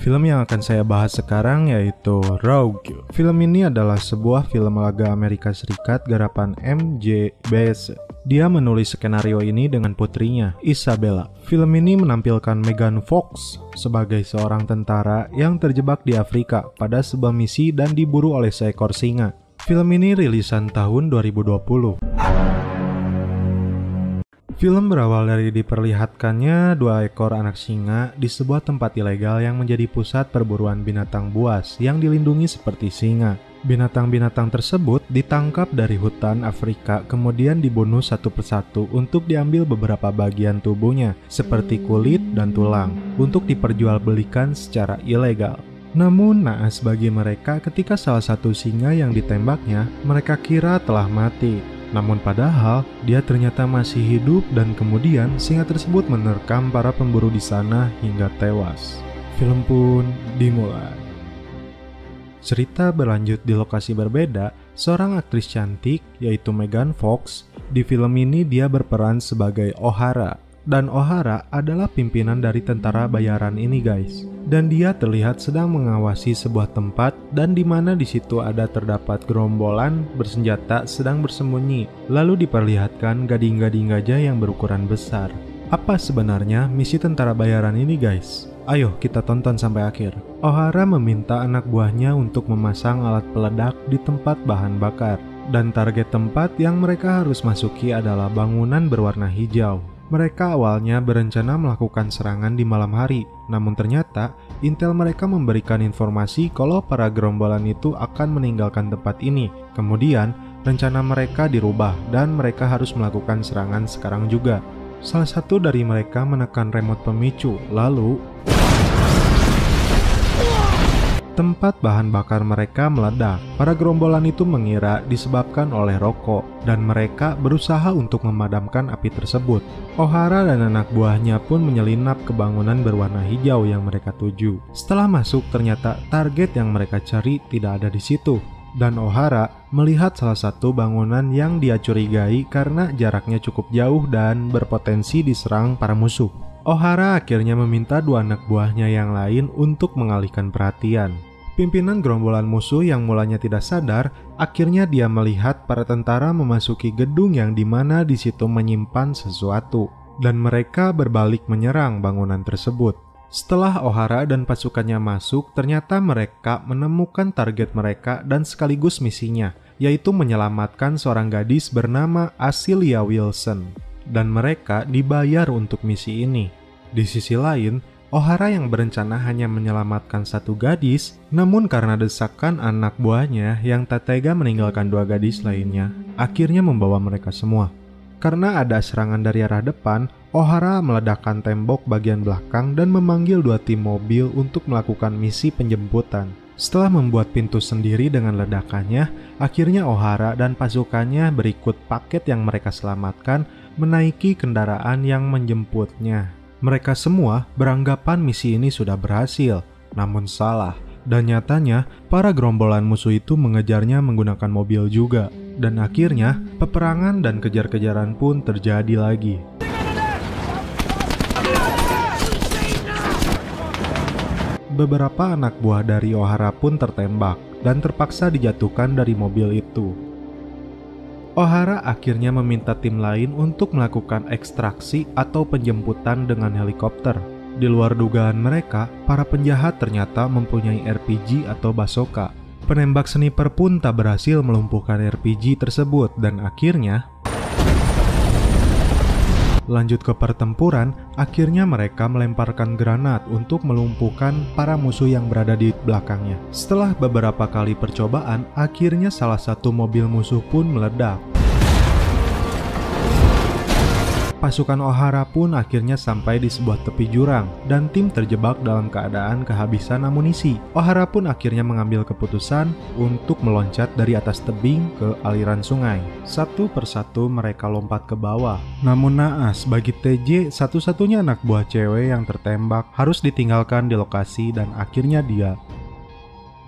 Film yang akan saya bahas sekarang yaitu Rogue. Film ini adalah sebuah film laga Amerika Serikat garapan M.J. Bese. Dia menulis skenario ini dengan putrinya, Isabella. Film ini menampilkan Megan Fox sebagai seorang tentara yang terjebak di Afrika pada sebuah misi dan diburu oleh seekor singa. Film ini rilisan tahun 2020. Film berawal dari diperlihatkannya 2 ekor anak singa di sebuah tempat ilegal yang menjadi pusat perburuan binatang buas yang dilindungi seperti singa. Binatang-binatang tersebut ditangkap dari hutan Afrika kemudian dibunuh satu persatu untuk diambil beberapa bagian tubuhnya seperti kulit dan tulang untuk diperjualbelikan secara ilegal. Namun naas bagi mereka ketika salah satu singa yang ditembaknya mereka kira telah mati. Namun padahal dia ternyata masih hidup dan kemudian singa tersebut menerkam para pemburu di sana hingga tewas. Film pun dimulai. Cerita berlanjut di lokasi berbeda. Seorang aktris cantik yaitu Megan Fox. Di film ini dia berperan sebagai O'Hara. Dan O'Hara adalah pimpinan dari tentara bayaran ini guys. Dan dia terlihat sedang mengawasi sebuah tempat dan di mana di situ ada terdapat gerombolan bersenjata sedang bersembunyi. Lalu diperlihatkan gading-gading gajah yang berukuran besar. Apa sebenarnya misi tentara bayaran ini guys? Ayo kita tonton sampai akhir. O'Hara meminta anak buahnya untuk memasang alat peledak di tempat bahan bakar. Dan target tempat yang mereka harus masuki adalah bangunan berwarna hijau. Mereka awalnya berencana melakukan serangan di malam hari, namun ternyata intel mereka memberikan informasi kalau para gerombolan itu akan meninggalkan tempat ini. Kemudian, rencana mereka dirubah dan mereka harus melakukan serangan sekarang juga. Salah satu dari mereka menekan remote pemicu, lalu tempat bahan bakar mereka meledak. Para gerombolan itu mengira disebabkan oleh rokok dan mereka berusaha untuk memadamkan api tersebut. O'Hara dan anak buahnya pun menyelinap ke bangunan berwarna hijau yang mereka tuju. Setelah masuk ternyata target yang mereka cari tidak ada di situ. Dan O'Hara melihat salah satu bangunan yang dia curigai karena jaraknya cukup jauh dan berpotensi diserang para musuh. O'Hara akhirnya meminta 2 anak buahnya yang lain untuk mengalihkan perhatian. Pimpinan gerombolan musuh yang mulanya tidak sadar, akhirnya dia melihat para tentara memasuki gedung yang dimana di situ menyimpan sesuatu. Dan mereka berbalik menyerang bangunan tersebut. Setelah O'Hara dan pasukannya masuk, ternyata mereka menemukan target mereka dan sekaligus misinya, yaitu menyelamatkan seorang gadis bernama Asilia Wilson. Dan mereka dibayar untuk misi ini. Di sisi lain, O'Hara yang berencana hanya menyelamatkan satu gadis, namun karena desakan anak buahnya yang tak tega meninggalkan 2 gadis lainnya, akhirnya membawa mereka semua. Karena ada serangan dari arah depan, O'Hara meledakkan tembok bagian belakang dan memanggil 2 tim mobil untuk melakukan misi penjemputan. Setelah membuat pintu sendiri dengan ledakannya, akhirnya O'Hara dan pasukannya berikut paket yang mereka selamatkan menaiki kendaraan yang menjemputnya. Mereka semua beranggapan misi ini sudah berhasil, namun salah. Dan nyatanya, para gerombolan musuh itu mengejarnya menggunakan mobil juga. Dan akhirnya, peperangan dan kejar-kejaran pun terjadi lagi. Beberapa anak buah dari O'Hara pun tertembak dan terpaksa dijatuhkan dari mobil itu. O'Hara akhirnya meminta tim lain untuk melakukan ekstraksi atau penjemputan dengan helikopter. Di luar dugaan mereka, para penjahat ternyata mempunyai RPG atau bazooka. Penembak sniper pun tak berhasil melumpuhkan RPG tersebut dan akhirnya lanjut ke pertempuran, akhirnya mereka melemparkan granat untuk melumpuhkan para musuh yang berada di belakangnya. Setelah beberapa kali percobaan, akhirnya salah satu mobil musuh pun meledak. Pasukan O'Hara pun akhirnya sampai di sebuah tepi jurang dan tim terjebak dalam keadaan kehabisan amunisi. O'Hara pun akhirnya mengambil keputusan untuk meloncat dari atas tebing ke aliran sungai. Satu persatu mereka lompat ke bawah. Namun naas bagi TJ, satu-satunya anak buah cewek yang tertembak harus ditinggalkan di lokasi dan akhirnya dia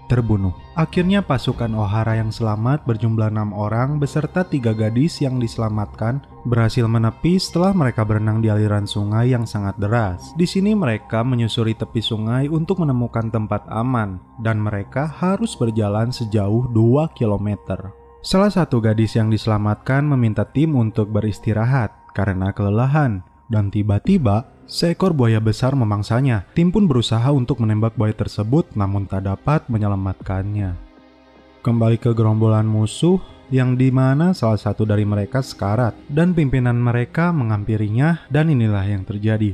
terbunuh. Akhirnya pasukan Ohara yang selamat berjumlah 6 orang beserta 3 gadis yang diselamatkan berhasil menepi setelah mereka berenang di aliran sungai yang sangat deras. Di sini mereka menyusuri tepi sungai untuk menemukan tempat aman dan mereka harus berjalan sejauh 2 km. Salah satu gadis yang diselamatkan meminta tim untuk beristirahat karena kelelahan dan tiba-tiba seekor buaya besar memangsanya. Tim pun berusaha untuk menembak buaya tersebut namun tak dapat menyelamatkannya. Kembali ke gerombolan musuh yang dimana salah satu dari mereka sekarat dan pimpinan mereka menghampirinya dan inilah yang terjadi.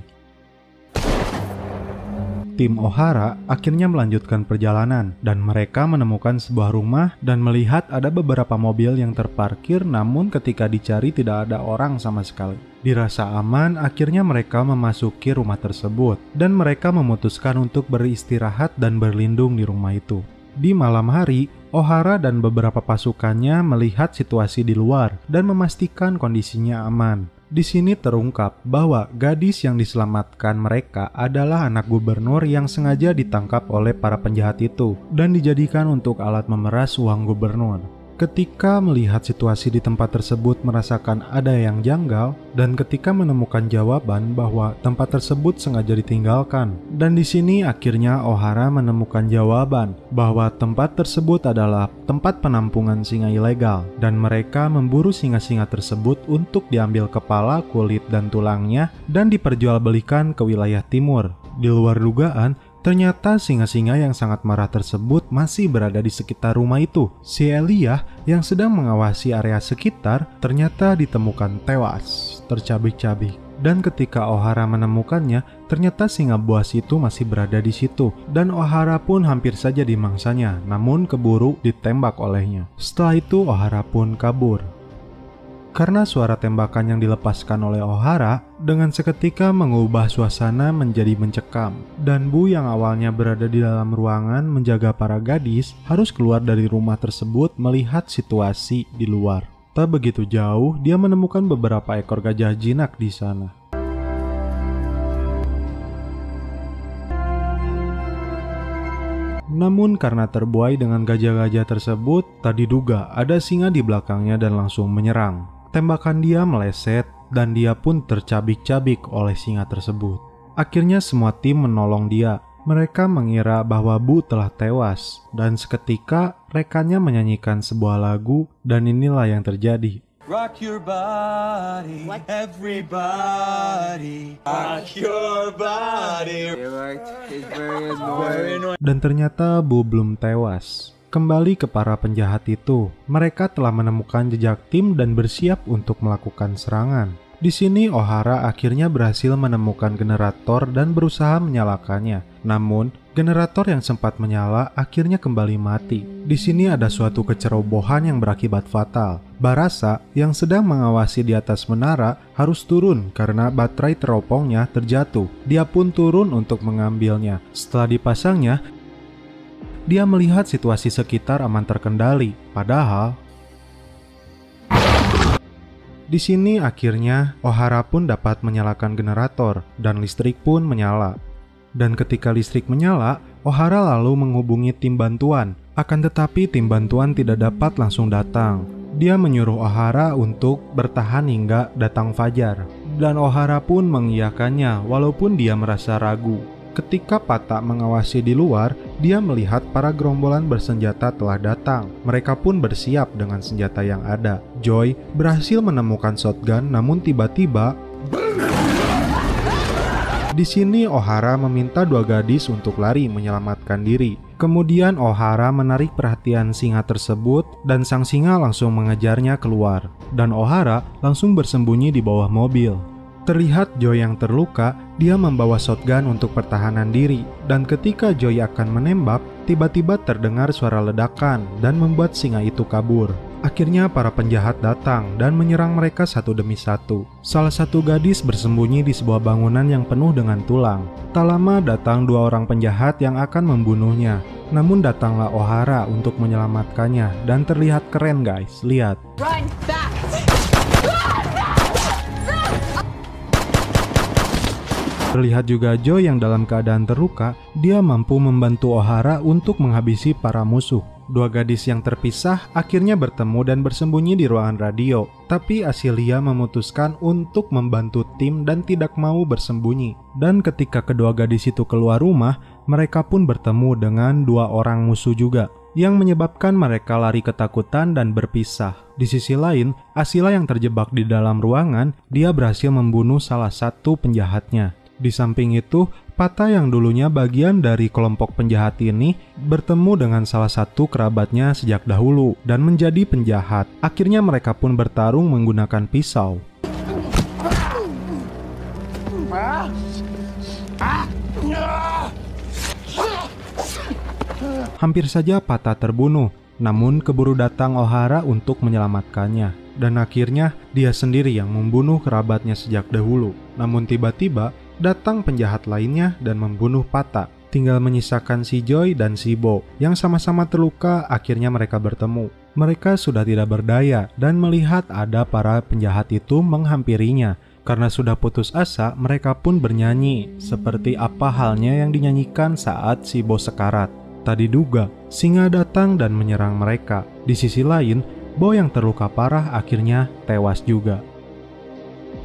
Tim Ohara akhirnya melanjutkan perjalanan dan mereka menemukan sebuah rumah dan melihat ada beberapa mobil yang terparkir namun ketika dicari tidak ada orang sama sekali. Dirasa aman, akhirnya mereka memasuki rumah tersebut dan mereka memutuskan untuk beristirahat dan berlindung di rumah itu. Di malam hari, Ohara dan beberapa pasukannya melihat situasi di luar dan memastikan kondisinya aman. Di sini terungkap bahwa gadis yang diselamatkan mereka adalah anak gubernur yang sengaja ditangkap oleh para penjahat itu dan dijadikan untuk alat memeras uang gubernur. Ketika melihat situasi di tempat tersebut merasakan ada yang janggal dan ketika menemukan jawaban bahwa tempat tersebut sengaja ditinggalkan. Dan di sini akhirnya Ohara menemukan jawaban bahwa tempat tersebut adalah tempat penampungan singa ilegal dan mereka memburu singa-singa tersebut untuk diambil kepala, kulit, dan tulangnya dan diperjualbelikan ke wilayah timur. Di luar dugaan, ternyata singa-singa yang sangat marah tersebut masih berada di sekitar rumah itu. Si Elia yang sedang mengawasi area sekitar ternyata ditemukan tewas, tercabik-cabik. Dan ketika Ohara menemukannya, ternyata singa buas itu masih berada di situ. Dan Ohara pun hampir saja dimangsanya, namun keburu ditembak olehnya. Setelah itu Ohara pun kabur. Karena suara tembakan yang dilepaskan oleh Ohara dengan seketika mengubah suasana menjadi mencekam. Dan Bu yang awalnya berada di dalam ruangan menjaga para gadis harus keluar dari rumah tersebut melihat situasi di luar. Tak begitu jauh, dia menemukan beberapa ekor gajah jinak di sana. Namun karena terbuai dengan gajah-gajah tersebut, tak diduga ada singa di belakangnya dan langsung menyerang. Tembakan dia meleset dan dia pun tercabik-cabik oleh singa tersebut. Akhirnya semua tim menolong dia. Mereka mengira bahwa Bu telah tewas dan seketika rekannya menyanyikan sebuah lagu dan inilah yang terjadi. Rock your body, everybody. Rock your body. Dan ternyata Bu belum tewas. Kembali ke para penjahat itu, mereka telah menemukan jejak tim dan bersiap untuk melakukan serangan. Di sini Ohara akhirnya berhasil menemukan generator dan berusaha menyalakannya. Namun, generator yang sempat menyala akhirnya kembali mati. Di sini ada suatu kecerobohan yang berakibat fatal. Barasa yang sedang mengawasi di atas menara harus turun karena baterai teropongnya terjatuh. Dia pun turun untuk mengambilnya. Setelah dipasangnya, dia melihat situasi sekitar aman terkendali, padahal di sini akhirnya Ohara pun dapat menyalakan generator dan listrik pun menyala. Dan ketika listrik menyala, Ohara lalu menghubungi tim bantuan. Akan tetapi tim bantuan tidak dapat langsung datang. Dia menyuruh Ohara untuk bertahan hingga datang fajar. Dan Ohara pun mengiyakannya walaupun dia merasa ragu. Ketika Pata mengawasi di luar, dia melihat para gerombolan bersenjata telah datang. Mereka pun bersiap dengan senjata yang ada. Joy berhasil menemukan shotgun, namun tiba-tiba di sini Ohara meminta 2 gadis untuk lari menyelamatkan diri. Kemudian Ohara menarik perhatian singa tersebut dan sang singa langsung mengejarnya keluar. Dan Ohara langsung bersembunyi di bawah mobil. Terlihat Joy yang terluka, dia membawa shotgun untuk pertahanan diri. Dan ketika Joy akan menembak, tiba-tiba terdengar suara ledakan dan membuat singa itu kabur. Akhirnya para penjahat datang dan menyerang mereka satu demi satu. Salah satu gadis bersembunyi di sebuah bangunan yang penuh dengan tulang. Tak lama datang 2 orang penjahat yang akan membunuhnya. Namun datanglah Ohara untuk menyelamatkannya dan terlihat keren guys, lihat. Run fast! Terlihat juga Joy yang dalam keadaan terluka, dia mampu membantu O'Hara untuk menghabisi para musuh. Dua gadis yang terpisah akhirnya bertemu dan bersembunyi di ruangan radio. Tapi Asilia memutuskan untuk membantu tim dan tidak mau bersembunyi. Dan ketika kedua gadis itu keluar rumah, mereka pun bertemu dengan dua orang musuh juga, yang menyebabkan mereka lari ketakutan dan berpisah. Di sisi lain, Asila yang terjebak di dalam ruangan, dia berhasil membunuh salah satu penjahatnya. Di samping itu, Pata yang dulunya bagian dari kelompok penjahat ini bertemu dengan salah satu kerabatnya sejak dahulu dan menjadi penjahat. Akhirnya mereka pun bertarung menggunakan pisau. Hampir saja Pata terbunuh, namun keburu datang O'Hara untuk menyelamatkannya. Dan akhirnya dia sendiri yang membunuh kerabatnya sejak dahulu. Namun tiba-tiba datang penjahat lainnya dan membunuh Pata. Tinggal menyisakan si Joy dan si Bo yang sama-sama terluka. Akhirnya mereka bertemu. Mereka sudah tidak berdaya dan melihat ada para penjahat itu menghampirinya. Karena sudah putus asa, mereka pun bernyanyi seperti apa halnya yang dinyanyikan saat si Bo sekarat. Tak diduga, singa datang dan menyerang mereka. Di sisi lain, Bo yang terluka parah akhirnya tewas juga.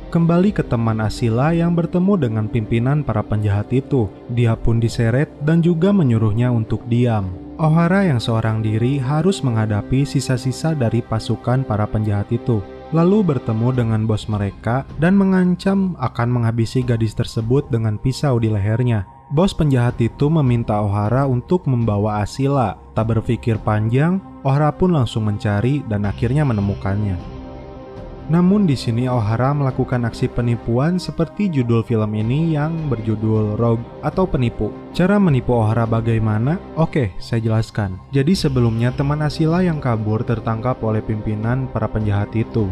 Kembali ke teman Asila yang bertemu dengan pimpinan para penjahat itu. Dia pun diseret dan juga menyuruhnya untuk diam. O'Hara yang seorang diri harus menghadapi sisa-sisa dari pasukan para penjahat itu. Lalu bertemu dengan bos mereka dan mengancam akan menghabisi gadis tersebut dengan pisau di lehernya. Bos penjahat itu meminta O'Hara untuk membawa Asila. Tak berpikir panjang, O'Hara pun langsung mencari dan akhirnya menemukannya. Namun di sini O'Hara melakukan aksi penipuan seperti judul film ini yang berjudul Rogue atau penipu. Cara menipu O'Hara bagaimana? Oke, saya jelaskan. Jadi sebelumnya teman Asila yang kabur tertangkap oleh pimpinan para penjahat itu.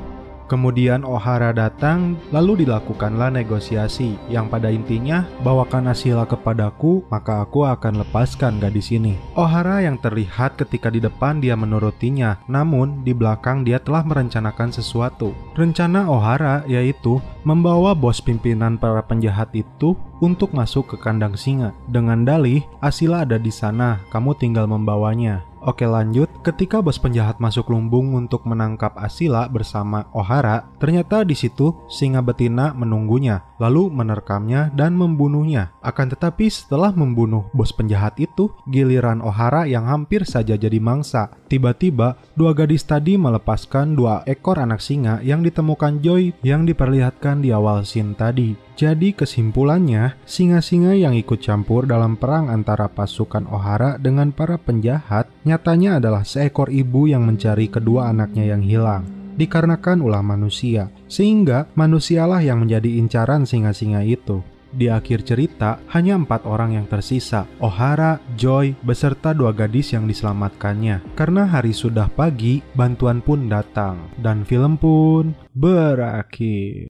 Kemudian O'Hara datang, lalu dilakukanlah negosiasi yang pada intinya, bawakan Asila kepadaku, maka aku akan lepaskan gadis ini. O'Hara yang terlihat ketika di depan dia menurutinya, namun di belakang dia telah merencanakan sesuatu. Rencana O'Hara yaitu membawa bos pimpinan para penjahat itu untuk masuk ke kandang singa. Dengan dalih, Asila ada di sana, kamu tinggal membawanya. Oke lanjut, ketika bos penjahat masuk lumbung untuk menangkap Asila bersama O'Hara, ternyata di situ singa betina menunggunya, lalu menerkamnya dan membunuhnya. Akan tetapi setelah membunuh bos penjahat itu, giliran O'Hara yang hampir saja jadi mangsa. Tiba-tiba, dua gadis tadi melepaskan dua ekor anak singa yang ditemukan Joy yang diperlihatkan di awal scene tadi. Jadi kesimpulannya, singa-singa yang ikut campur dalam perang antara pasukan O'Hara dengan para penjahat nyatanya adalah seekor ibu yang mencari kedua anaknya yang hilang. Dikarenakan ulah manusia, sehingga manusialah yang menjadi incaran singa-singa itu. Di akhir cerita, hanya 4 orang yang tersisa, O'Hara, Joy, beserta 2 gadis yang diselamatkannya. Karena hari sudah pagi, bantuan pun datang, dan film pun berakhir.